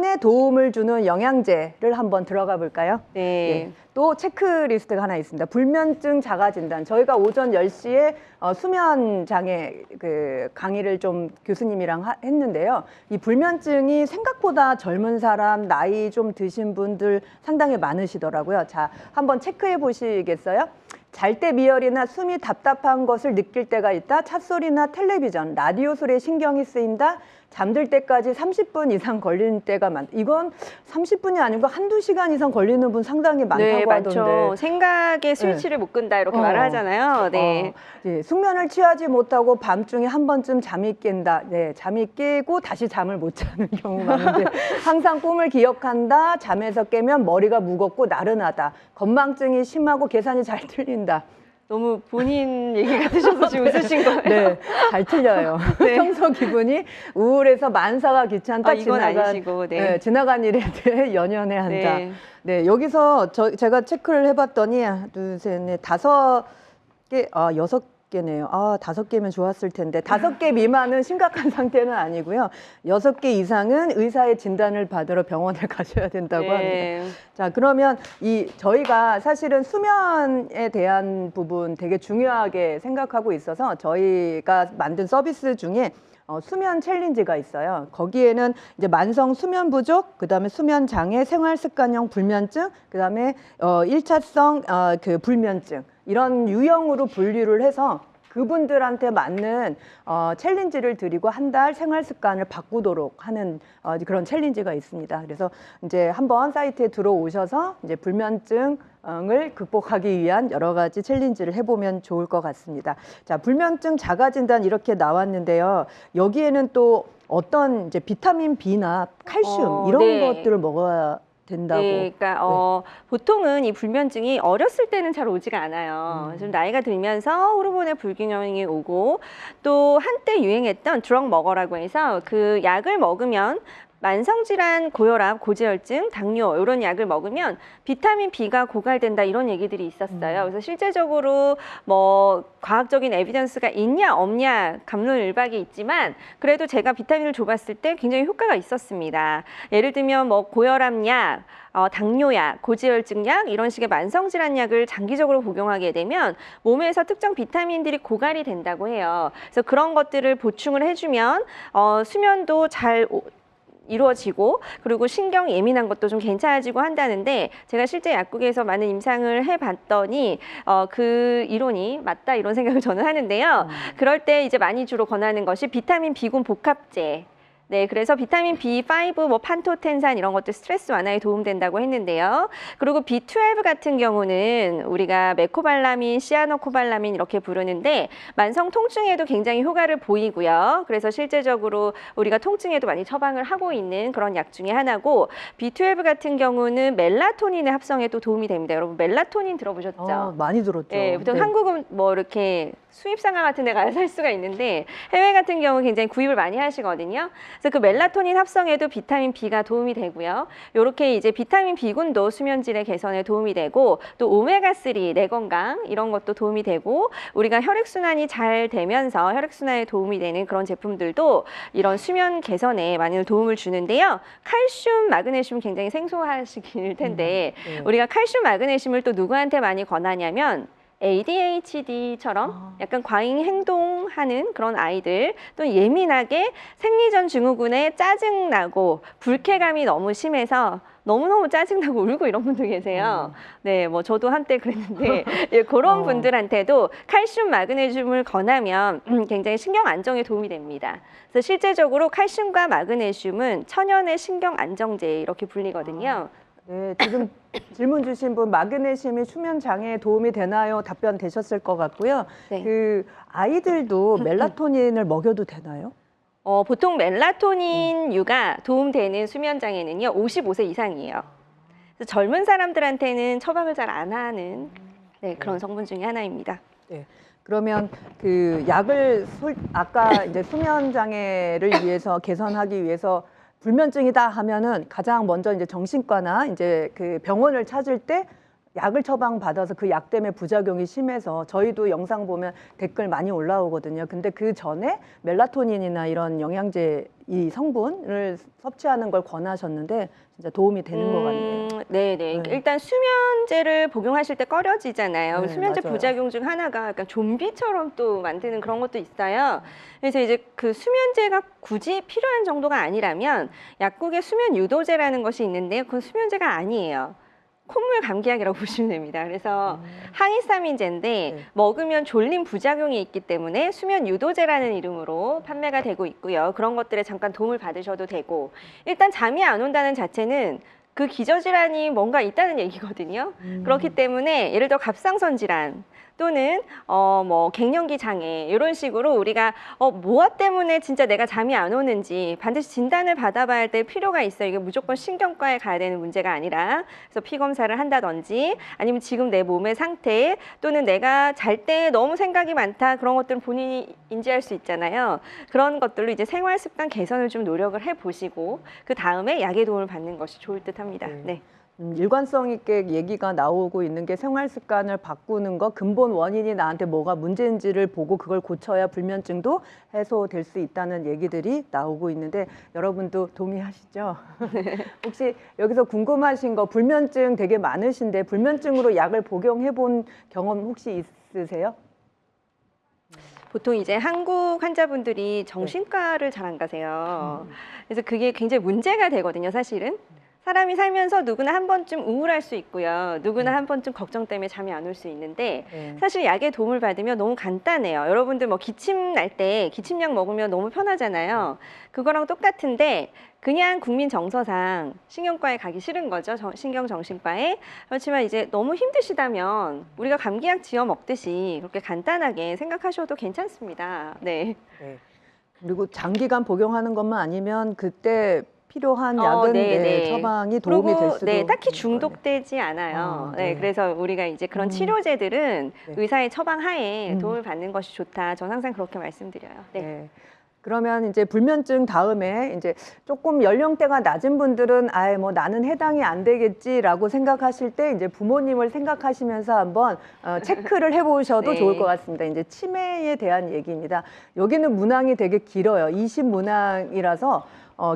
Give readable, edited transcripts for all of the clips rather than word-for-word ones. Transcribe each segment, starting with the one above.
수면에 도움을 주는 영양제를 한번 들어가 볼까요? 네. 예. 또 체크리스트가 하나 있습니다. 불면증 자가 진단. 저희가 오전 10시에 수면 장애 그 강의를 좀 교수님이랑 했는데요. 이 불면증이 생각보다 젊은 사람, 나이 좀 드신 분들 상당히 많으시더라고요. 자, 한번 체크해 보시겠어요? 잘 때 미열이나 숨이 답답한 것을 느낄 때가 있다. 찻소리나 텔레비전, 라디오 소리에 신경이 쓰인다. 잠들 때까지 30분 이상 걸리는 때가 많다. 이건 30분이 아니고 한두 시간 이상 걸리는 분 상당히 많다고 네, 하던데. 많죠. 생각에 스위치를 못 끈다 이렇게 말을 하잖아요. 네. 예, 숙면을 취하지 못하고 밤중에 한 번쯤 잠이 깬다. 네, 잠이 깨고 다시 잠을 못 자는 경우가 많은데 항상 꿈을 기억한다. 잠에서 깨면 머리가 무겁고 나른하다. 건망증이 심하고 계산이 잘 틀린다. 너무 본인 얘기 같으셔서 지금 웃으신 거예요. 네, 잘 틀려요. 네. 평소 기분이 우울해서 만사가 귀찮다. 이건 아니시고, 네. 네, 지나간 일에 대해 연연해 한다. 네. 네, 여기서 제가 체크를 해봤더니 하나, 둘, 셋, 넷, 5개, 6개네요. 5개면 좋았을 텐데 5개 미만은 심각한 상태는 아니고요. 6개 이상은 의사의 진단을 받으러 병원에 가셔야 된다고 네. 합니다. 자, 그러면 저희가 사실은 수면에 대한 부분 되게 중요하게 생각하고 있어서 저희가 만든 서비스 중에 수면 챌린지가 있어요. 거기에는 이제 만성 수면 부족, 그다음에 수면 장애, 생활 습관형 불면증, 그다음에 1차성 그 불면증 이런 유형으로 분류를 해서 그분들한테 맞는 챌린지를 드리고 한 달 생활 습관을 바꾸도록 하는 그런 챌린지가 있습니다. 그래서 이제 한번 사이트에 들어오셔서 이제 불면증을 극복하기 위한 여러 가지 챌린지를 해보면 좋을 것 같습니다. 자, 불면증 자가 진단 이렇게 나왔는데요. 여기에는 또 어떤 이제 비타민 B나 칼슘 이런 네. 것들을 먹어야 된다고. 네, 그러니까 보통은 이 불면증이 어렸을 때는 잘 오지가 않아요. 좀 나이가 들면서 호르몬의 불균형이 오고 또 한때 유행했던 드럭 먹어라고 해서 그 약을 먹으면 만성질환, 고혈압, 고지혈증, 당뇨 이런 약을 먹으면 비타민 B가 고갈된다 이런 얘기들이 있었어요. 그래서 실제적으로 뭐 과학적인 에비던스가 있냐 없냐 갑론을박이 있지만 그래도 제가 비타민을 줘봤을 때 굉장히 효과가 있었습니다. 예를 들면 뭐 고혈압약, 당뇨약, 고지혈증약 이런 식의 만성질환약을 장기적으로 복용하게 되면 몸에서 특정 비타민들이 고갈이 된다고 해요. 그래서 그런 것들을 보충을 해주면 수면도 잘 이루어지고 그리고 신경 예민한 것도 좀 괜찮아지고 한다는데 제가 실제 약국에서 많은 임상을 해봤더니 그 이론이 맞다 이런 생각을 저는 하는데요. 그럴 때 이제 많이 주로 권하는 것이 비타민 B군 복합제. 네, 그래서 비타민 B5, 뭐 판토텐산 이런 것들 스트레스 완화에 도움된다고 했는데요. 그리고 B12 같은 경우는 우리가 메코발라민, 시아노코발라민 이렇게 부르는데 만성 통증에도 굉장히 효과를 보이고요. 그래서 실제적으로 우리가 통증에도 많이 처방을 하고 있는 그런 약 중에 하나고 B12 같은 경우는 멜라토닌의 합성에 또 도움이 됩니다. 여러분 멜라토닌 들어보셨죠? 많이 들었죠. 네, 보통 네. 한국은 뭐 이렇게 수입상가 같은 데 가서 살 수가 있는데 해외 같은 경우 굉장히 구입을 많이 하시거든요. 그래서 그 멜라토닌 합성에도 비타민 B가 도움이 되고요. 이렇게 이제 비타민 B군도 수면질의 개선에 도움이 되고 또 오메가3 뇌 건강 이런 것도 도움이 되고 우리가 혈액순환이 잘 되면서 혈액순환에 도움이 되는 그런 제품들도 이런 수면 개선에 많은 도움을 주는데요. 칼슘, 마그네슘 굉장히 생소하실 텐데 우리가 칼슘, 마그네슘을 또 누구한테 많이 권하냐면 ADHD처럼 약간 과잉 행동하는 그런 아이들 또 예민하게 생리전 증후군에 짜증나고 불쾌감이 너무 심해서 너무너무 짜증나고 울고 이런 분들 계세요. 네, 뭐 저도 한때 그랬는데 예, 그런 분들한테도 칼슘, 마그네슘을 권하면 굉장히 신경 안정에 도움이 됩니다. 그래서 실제적으로 칼슘과 마그네슘은 천연의 신경 안정제 이렇게 불리거든요. 네, 지금 질문 주신 분 마그네슘이 수면 장애에 도움이 되나요? 답변 되셨을 것 같고요. 네. 그 아이들도 멜라토닌을 먹여도 되나요? 보통 멜라토닌류가 도움되는 수면 장애는요 55세 이상이에요. 그래서 젊은 사람들한테는 처방을 잘 안 하는 그런 성분 중에 하나입니다. 네. 그러면 그 약을 아까 이제 수면 장애를 위해서 개선하기 위해서 불면증이다 하면은 가장 먼저 이제 정신과나 이제 그 병원을 찾을 때 약을 처방받아서 그 약 때문에 부작용이 심해서 저희도 영상 보면 댓글 많이 올라오거든요. 근데 그 전에 멜라토닌이나 이런 영양제 이 성분을 섭취하는 걸 권하셨는데 진짜 도움이 되는 것 같네요. 네네. 네. 일단 수면제를 복용하실 때 꺼려지잖아요. 네, 수면제 맞아요. 부작용 중 하나가 약간 좀비처럼 또 만드는 그런 것도 있어요. 그래서 이제 그 수면제가 굳이 필요한 정도가 아니라면 약국에 수면 유도제라는 것이 있는데요. 그건 수면제가 아니에요. 콧물 감기약이라고 보시면 됩니다. 그래서 항히스타민제인데 네. 먹으면 졸림 부작용이 있기 때문에 수면 유도제라는 이름으로 판매가 되고 있고요. 그런 것들에 잠깐 도움을 받으셔도 되고 일단 잠이 안 온다는 자체는 그 기저질환이 뭔가 있다는 얘기거든요. 그렇기 때문에 예를 들어 갑상선 질환 또는 뭐 갱년기 장애 이런 식으로 우리가 무엇 때문에 진짜 내가 잠이 안 오는지 반드시 진단을 받아봐야 될 필요가 있어요. 이게 무조건 신경과에 가야 되는 문제가 아니라 그래서 피 검사를 한다든지 아니면 지금 내 몸의 상태 또는 내가 잘 때 너무 생각이 많다 그런 것들은 본인이 인지할 수 있잖아요. 그런 것들로 이제 생활 습관 개선을 좀 노력을 해보시고 그 다음에 약의 도움을 받는 것이 좋을 듯합니다. 네. 일관성 있게 얘기가 나오고 있는 게 생활 습관을 바꾸는 거 근본 원인이 나한테 뭐가 문제인지를 보고 그걸 고쳐야 불면증도 해소될 수 있다는 얘기들이 나오고 있는데 여러분도 동의하시죠? 혹시 여기서 궁금하신 거 불면증 되게 많으신데 불면증으로 약을 복용해 본 경험 혹시 있으세요? 보통 이제 한국 환자분들이 정신과를 잘 안 가세요. 그래서 그게 굉장히 문제가 되거든요, 사실은. 사람이 살면서 누구나 한 번쯤 우울할 수 있고요. 누구나 한 번쯤 걱정 때문에 잠이 안 올 수 있는데 네. 사실 약의 도움을 받으면 너무 간단해요. 여러분들 뭐 기침 날 때 기침약 먹으면 너무 편하잖아요. 그거랑 똑같은데 그냥 국민 정서상 신경과에 가기 싫은 거죠. 신경정신과에. 그렇지만 이제 너무 힘드시다면 우리가 감기약 지어 먹듯이 그렇게 간단하게 생각하셔도 괜찮습니다. 네. 네. 그리고 장기간 복용하는 것만 아니면 그때 필요한 약은 네, 네. 처방이 도움이 그리고 될 수도 네, 딱히 있는 중독되지 않아요. 네. 네, 그래서 우리가 이제 그런 치료제들은 네. 의사의 처방하에 도움을 받는 것이 좋다. 저는 항상 그렇게 말씀드려요. 네. 네. 그러면 이제 불면증 다음에 이제 조금 연령대가 낮은 분들은 아예 뭐 나는 해당이 안 되겠지라고 생각하실 때 이제 부모님을 생각하시면서 한번 체크를 해보셔도 네. 좋을 것 같습니다. 이제 치매에 대한 얘기입니다. 여기는 문항이 되게 길어요. 20문항이라서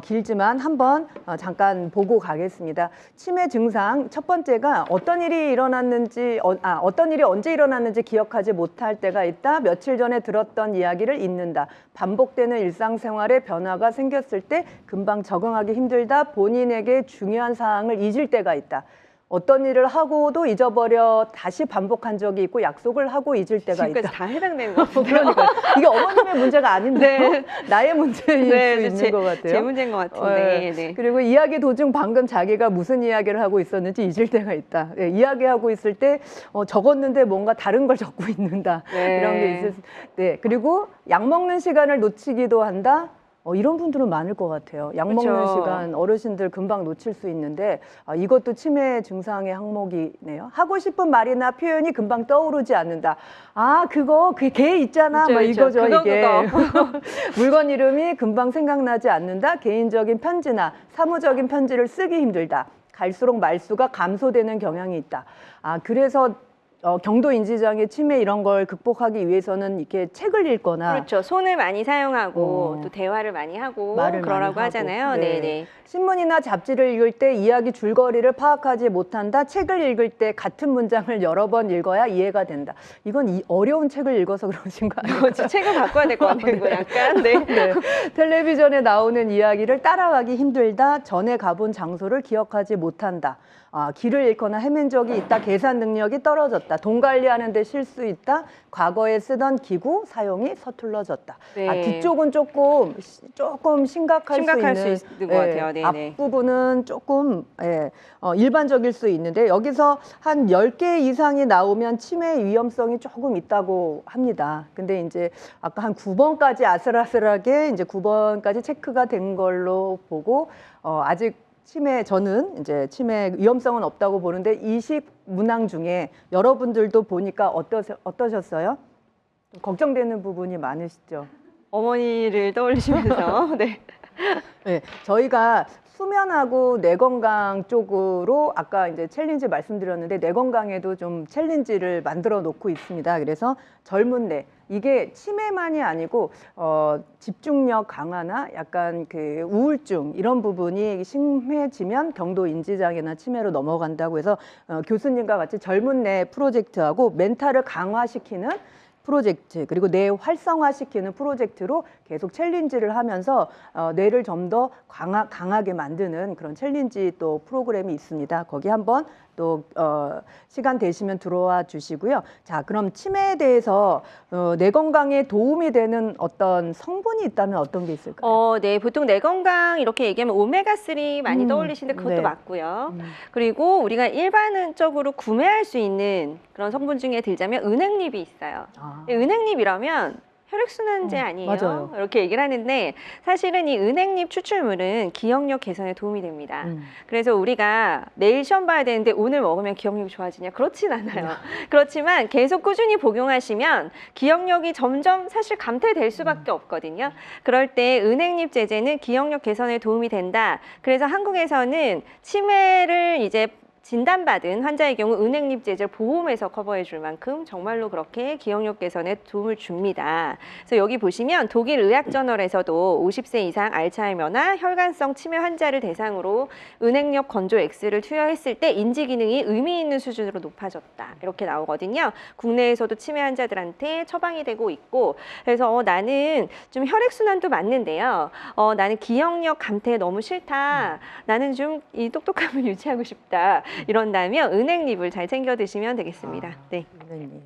길지만 한번 잠깐 보고 가겠습니다. 치매 증상 첫 번째가 어떤 일이 일어났는지 어떤 일이 언제 일어났는지 기억하지 못할 때가 있다. 며칠 전에 들었던 이야기를 잊는다. 반복되는 일상생활에 변화가 생겼을 때 금방 적응하기 힘들다. 본인에게 중요한 사항을 잊을 때가 있다. 어떤 일을 하고도 잊어버려 다시 반복한 적이 있고 약속을 하고 잊을 때가 지금까지 있다. 다 해당되는 것 같아요. 그러니까 이게 어머님의 문제가 아닌데요. 네. 나의 문제일 네, 수 있는 것 같아요. 제 문제인 것 같은데. 네. 그리고 이야기 도중 방금 자기가 무슨 이야기를 하고 있었는지 잊을 때가 있다. 네, 이야기하고 있을 때 적었는데 뭔가 다른 걸 적고 있는다. 네. 이런 게 있을 수. 네. 그리고 약 먹는 시간을 놓치기도 한다. 이런 분들은 많을 것 같아요. 약 먹는 그렇죠. 시간 어르신들 금방 놓칠 수 있는데 이것도 치매 증상의 항목이네요. 하고 싶은 말이나 표현이 금방 떠오르지 않는다. 그거 걔 있잖아. 그쵸, 뭐 그쵸. 이거죠. 그거, 이게 그거. 물건 이름이 금방 생각나지 않는다. 개인적인 편지나 사무적인 편지를 쓰기 힘들다. 갈수록 말수가 감소되는 경향이 있다. 그래서 경도 인지장애, 치매 이런 걸 극복하기 위해서는 이렇게 책을 읽거나 그렇죠. 손을 많이 사용하고 또 대화를 많이 하고 말을 그러라고 많이 하잖아요. 하고. 네, 네. 신문이나 잡지를 읽을 때 이야기 줄거리를 파악하지 못한다. 책을 읽을 때 같은 문장을 여러 번 읽어야 이해가 된다. 이건 어려운 책을 읽어서 그러신 거 아니에요? 책을 바꿔야 될 것 같아요. 이거 약간. 네. 네. 텔레비전에 나오는 이야기를 따라가기 힘들다. 전에 가본 장소를 기억하지 못한다. 길을 잃거나 헤맨 적이 있다. 계산 능력이 떨어졌다. 돈 관리하는 데 실수 있다. 과거에 쓰던 기구 사용이 서툴러졌다. 네. 뒤쪽은 조금 심각할 수 있는 것 같아요. 네, 네. 앞부분은 조금 일반적일 수 있는데 여기서 한 10개 이상이 나오면 치매 위험성이 조금 있다고 합니다. 근데 이제 아까 한 9번까지 아슬아슬하게 이제 9번까지 체크가 된 걸로 보고 아직 저는 이제 치매 위험성은 없다고 보는데 20문항 중에 여러분들도 보니까 어떠셨어요? 걱정되는 부분이 많으시죠? 어머니를 떠올리시면서 네. 네, 저희가 수면하고 뇌 건강 쪽으로 아까 이제 챌린지 말씀드렸는데 뇌 건강에도 좀 챌린지를 만들어 놓고 있습니다. 그래서 젊은 뇌 이게 치매만이 아니고 집중력 강화나 약간 그 우울증 이런 부분이 심해지면 경도 인지장애나 치매로 넘어간다고 해서 교수님과 같이 젊은 뇌 프로젝트하고 멘탈을 강화시키는 프로젝트 그리고 뇌 활성화시키는 프로젝트로 계속 챌린지를 하면서 뇌를 좀 더 강하게 만드는 그런 챌린지 또 프로그램이 있습니다. 거기 한번 또 시간 되시면 들어와 주시고요. 자, 그럼 치매에 대해서 뇌 건강에 도움이 되는 어떤 성분이 있다면 어떤 게 있을까요? 네, 보통 뇌 건강 이렇게 얘기하면 오메가3 많이 떠올리시는데 그것도 네. 맞고요. 그리고 우리가 일반적으로 구매할 수 있는 그런 성분 중에 들자면 은행잎이 있어요. 아. 은행잎이라면 혈액순환제 아니에요? 맞아요. 이렇게 얘기를 하는데 사실은 이 은행잎 추출물은 기억력 개선에 도움이 됩니다. 그래서 우리가 내일 시험 봐야 되는데 오늘 먹으면 기억력이 좋아지냐? 그렇진 않아요. 그렇지만 계속 꾸준히 복용하시면 기억력이 점점 사실 감퇴될 수밖에 없거든요. 그럴 때 은행잎 제제는 기억력 개선에 도움이 된다. 그래서 한국에서는 치매를 이제 진단받은 환자의 경우 은행잎 제제를 보험에서 커버해 줄 만큼 정말로 그렇게 기억력 개선에 도움을 줍니다. 그래서 여기 보시면 독일 의학저널에서도 50세 이상 알츠하이머나 혈관성 치매 환자를 대상으로 은행잎 건조 X를 투여했을 때 인지 기능이 의미 있는 수준으로 높아졌다. 이렇게 나오거든요. 국내에서도 치매 환자들한테 처방이 되고 있고 그래서 나는 좀 혈액순환도 맞는데요. 나는 기억력 감퇴 너무 싫다. 나는 좀 이 똑똑함을 유지하고 싶다. 이런다면 은행잎을 잘 챙겨 드시면 되겠습니다. 네. 은행잎.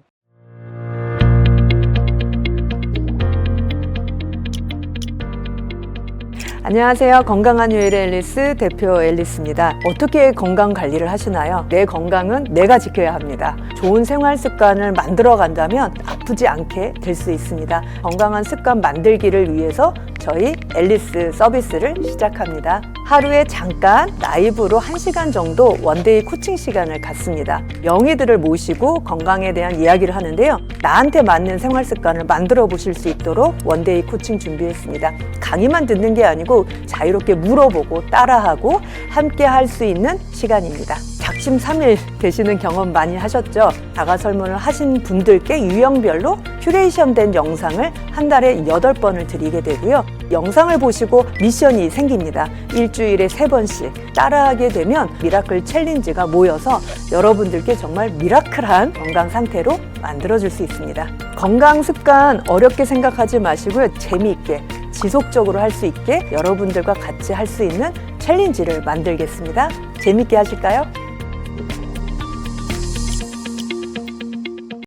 안녕하세요. 건강한 요일의 앨리스 대표 앨리스입니다. 어떻게 건강 관리를 하시나요? 내 건강은 내가 지켜야 합니다. 좋은 생활 습관을 만들어 간다면 아프지 않게 될 수 있습니다. 건강한 습관 만들기를 위해서 저희 앨리스 서비스를 시작합니다. 하루에 잠깐 라이브로 1시간 정도 원데이 코칭 시간을 갖습니다. 명의들을 모시고 건강에 대한 이야기를 하는데요. 나한테 맞는 생활 습관을 만들어 보실 수 있도록 원데이 코칭 준비했습니다. 강의만 듣는 게 아니고 자유롭게 물어보고 따라하고 함께 할 수 있는 시간입니다. 작심 3일 되시는 경험 많이 하셨죠? 자가 설문을 하신 분들께 유형별로 큐레이션된 영상을 한 달에 8번을 드리게 되고요. 영상을 보시고 미션이 생깁니다. 일주일에 3번씩 따라하게 되면 미라클 챌린지가 모여서 여러분들께 정말 미라클한 건강 상태로 만들어줄 수 있습니다. 건강 습관 어렵게 생각하지 마시고요. 재미있게 지속적으로 할 수 있게 여러분들과 같이 할 수 있는 챌린지를 만들겠습니다. 재미있게 하실까요?